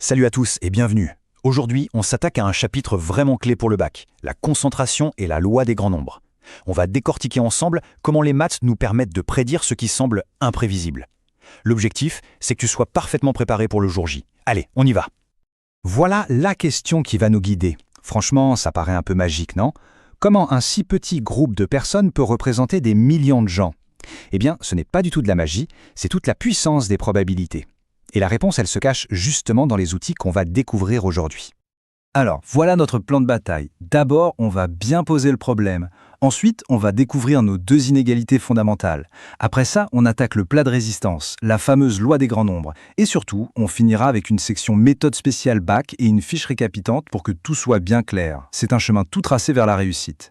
Salut à tous et bienvenue. Aujourd'hui, on s'attaque à un chapitre vraiment clé pour le bac, la concentration et la loi des grands nombres. On va décortiquer ensemble comment les maths nous permettent de prédire ce qui semble imprévisible. L'objectif, c'est que tu sois parfaitement préparé pour le jour J. Allez, on y va. Voilà la question qui va nous guider. Franchement, ça paraît un peu magique, non? Comment un si petit groupe de personnes peut représenter des millions de gens? Eh bien, ce n'est pas du tout de la magie, c'est toute la puissance des probabilités. Et la réponse, elle se cache justement dans les outils qu'on va découvrir aujourd'hui. Alors, voilà notre plan de bataille. D'abord, on va bien poser le problème. Ensuite, on va découvrir nos deux inégalités fondamentales. Après ça, on attaque le plat de résistance, la fameuse loi des grands nombres. Et surtout, on finira avec une section méthode spéciale bac et une fiche récapitulante pour que tout soit bien clair. C'est un chemin tout tracé vers la réussite.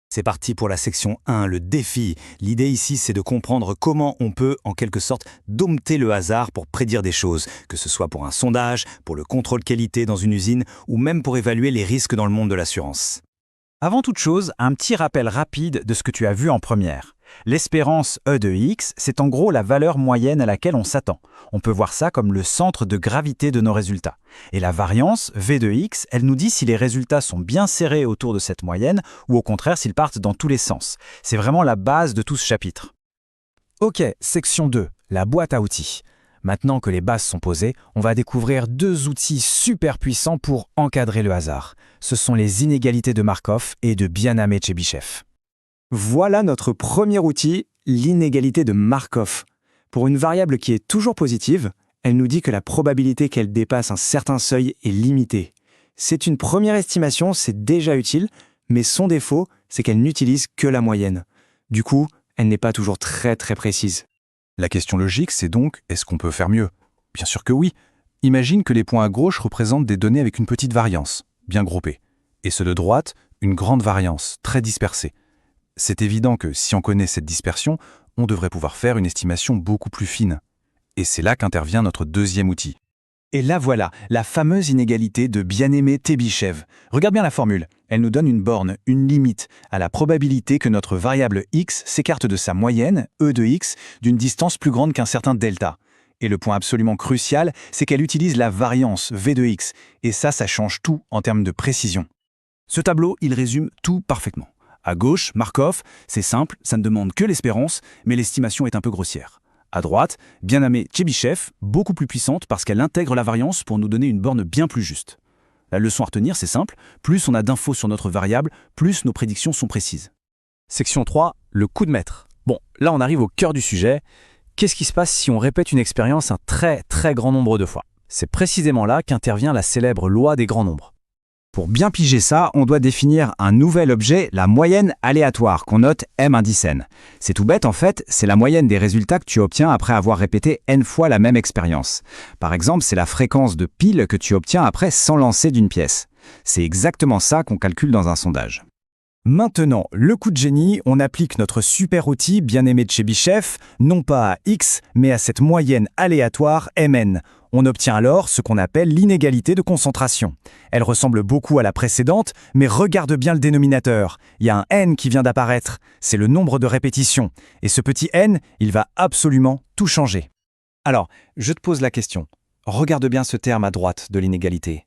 C'est parti pour la section 1, le défi. L'idée ici, c'est de comprendre comment on peut, en quelque sorte, dompter le hasard pour prédire des choses, que ce soit pour un sondage, pour le contrôle qualité dans une usine, ou même pour évaluer les risques dans le monde de l'assurance. Avant toute chose, un petit rappel rapide de ce que tu as vu en première. L'espérance E de x, c'est en gros la valeur moyenne à laquelle on s'attend. On peut voir ça comme le centre de gravité de nos résultats. Et la variance, V de x, elle nous dit si les résultats sont bien serrés autour de cette moyenne ou au contraire s'ils partent dans tous les sens. C'est vraiment la base de tout ce chapitre. Ok, section 2, la boîte à outils. Maintenant que les bases sont posées, on va découvrir deux outils super puissants pour encadrer le hasard. Ce sont les inégalités de Markov et de Bianame-Tchebyshev. Voilà notre premier outil, l'inégalité de Markov. Pour une variable qui est toujours positive, elle nous dit que la probabilité qu'elle dépasse un certain seuil est limitée. C'est une première estimation, c'est déjà utile, mais son défaut, c'est qu'elle n'utilise que la moyenne. Du coup, elle n'est pas toujours très précise. La question logique, c'est donc, est-ce qu'on peut faire mieux? Bien sûr que oui. Imagine que les points à gauche représentent des données avec une petite variance, bien groupée, et ceux de droite, une grande variance, très dispersée. C'est évident que si on connaît cette dispersion, on devrait pouvoir faire une estimation beaucoup plus fine. Et c'est là qu'intervient notre deuxième outil. Et là voilà, la fameuse inégalité de Bianame-Tchebyshev. Regarde bien la formule. Elle nous donne une borne, une limite, à la probabilité que notre variable x s'écarte de sa moyenne, E de x, d'une distance plus grande qu'un certain delta. Et le point absolument crucial, c'est qu'elle utilise la variance V de x. Et ça change tout en termes de précision. Ce tableau, il résume tout parfaitement. À gauche, Markov, c'est simple, ça ne demande que l'espérance, mais l'estimation est un peu grossière. À droite, Bianame-Tchebyshev, beaucoup plus puissante parce qu'elle intègre la variance pour nous donner une borne bien plus juste. La leçon à retenir, c'est simple, plus on a d'infos sur notre variable, plus nos prédictions sont précises. Section 3, le coup de maître. Bon, là on arrive au cœur du sujet. Qu'est-ce qui se passe si on répète une expérience un très grand nombre de fois? C'est précisément là qu'intervient la célèbre loi des grands nombres. Pour bien piger ça, on doit définir un nouvel objet, la moyenne aléatoire, qu'on note M indice n. C'est tout bête en fait, c'est la moyenne des résultats que tu obtiens après avoir répété n fois la même expérience. Par exemple, c'est la fréquence de pile que tu obtiens après 100 lancers d'une pièce. C'est exactement ça qu'on calcule dans un sondage. Maintenant, le coup de génie, on applique notre super outil Bianame-Tchebyshev, non pas à x, mais à cette moyenne aléatoire Mn. On obtient alors ce qu'on appelle l'inégalité de concentration. Elle ressemble beaucoup à la précédente, mais regarde bien le dénominateur. Il y a un n qui vient d'apparaître, c'est le nombre de répétitions. Et ce petit n, il va absolument tout changer. Alors, je te pose la question. Regarde bien ce terme à droite de l'inégalité.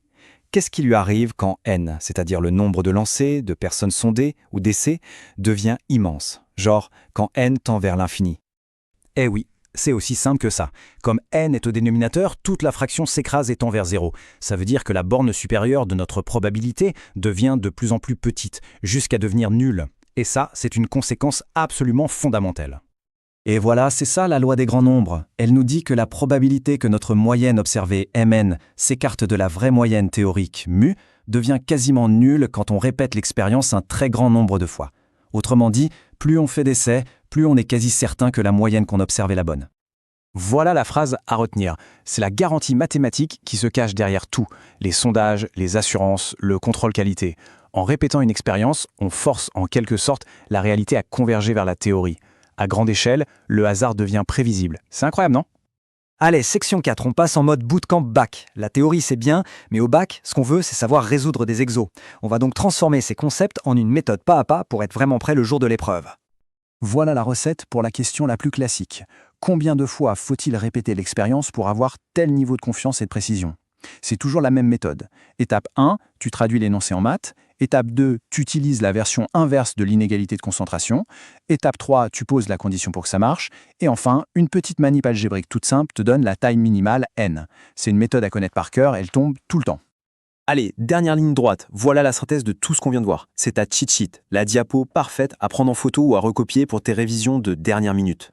Qu'est-ce qui lui arrive quand n, c'est-à-dire le nombre de lancers, de personnes sondées ou d'essais, devient immense? Genre quand n tend vers l'infini. Eh oui, c'est aussi simple que ça. Comme n est au dénominateur, toute la fraction s'écrase et tend vers 0. Ça veut dire que la borne supérieure de notre probabilité devient de plus en plus petite, jusqu'à devenir nulle. Et ça, c'est une conséquence absolument fondamentale. Et voilà, c'est ça la loi des grands nombres. Elle nous dit que la probabilité que notre moyenne observée Mn s'écarte de la vraie moyenne théorique mu devient quasiment nulle quand on répète l'expérience un très grand nombre de fois. Autrement dit, plus on fait d'essais, plus on est quasi certain que la moyenne qu'on observe est la bonne. Voilà la phrase à retenir. C'est la garantie mathématique qui se cache derrière tout. Les sondages, les assurances, le contrôle qualité. En répétant une expérience, on force en quelque sorte la réalité à converger vers la théorie. À grande échelle, le hasard devient prévisible. C'est incroyable, non? Allez, section 4, on passe en mode bootcamp bac. La théorie c'est bien, mais au bac, ce qu'on veut, c'est savoir résoudre des exos. On va donc transformer ces concepts en une méthode pas à pas pour être vraiment prêt le jour de l'épreuve. Voilà la recette pour la question la plus classique. Combien de fois faut-il répéter l'expérience pour avoir tel niveau de confiance et de précision? C'est toujours la même méthode. Étape 1, tu traduis l'énoncé en maths. Étape 2, tu utilises la version inverse de l'inégalité de concentration. Étape 3, tu poses la condition pour que ça marche. Et enfin, une petite manip algébrique toute simple te donne la taille minimale n. C'est une méthode à connaître par cœur, elle tombe tout le temps. Allez, dernière ligne droite, voilà la synthèse de tout ce qu'on vient de voir. C'est ta cheat sheet, la diapo parfaite à prendre en photo ou à recopier pour tes révisions de dernière minute.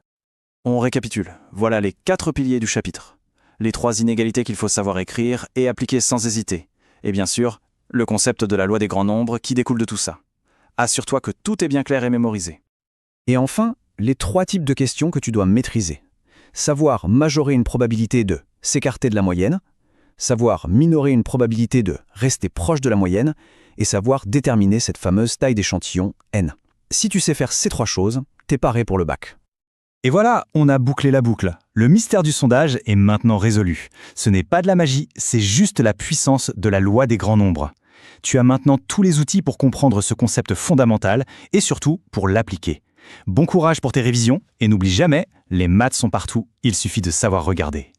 On récapitule. Voilà les 4 piliers du chapitre. Les 3 inégalités qu'il faut savoir écrire et appliquer sans hésiter. Et bien sûr, le concept de la loi des grands nombres qui découle de tout ça. Assure-toi que tout est bien clair et mémorisé. Et enfin, les 3 types de questions que tu dois maîtriser. Savoir majorer une probabilité de s'écarter de la moyenne, savoir minorer une probabilité de rester proche de la moyenne, et savoir déterminer cette fameuse taille d'échantillon n. Si tu sais faire ces 3 choses, t'es paré pour le bac. Et voilà, on a bouclé la boucle. Le mystère du sondage est maintenant résolu. Ce n'est pas de la magie, c'est juste la puissance de la loi des grands nombres. Tu as maintenant tous les outils pour comprendre ce concept fondamental et surtout pour l'appliquer. Bon courage pour tes révisions et n'oublie jamais, les maths sont partout, il suffit de savoir regarder.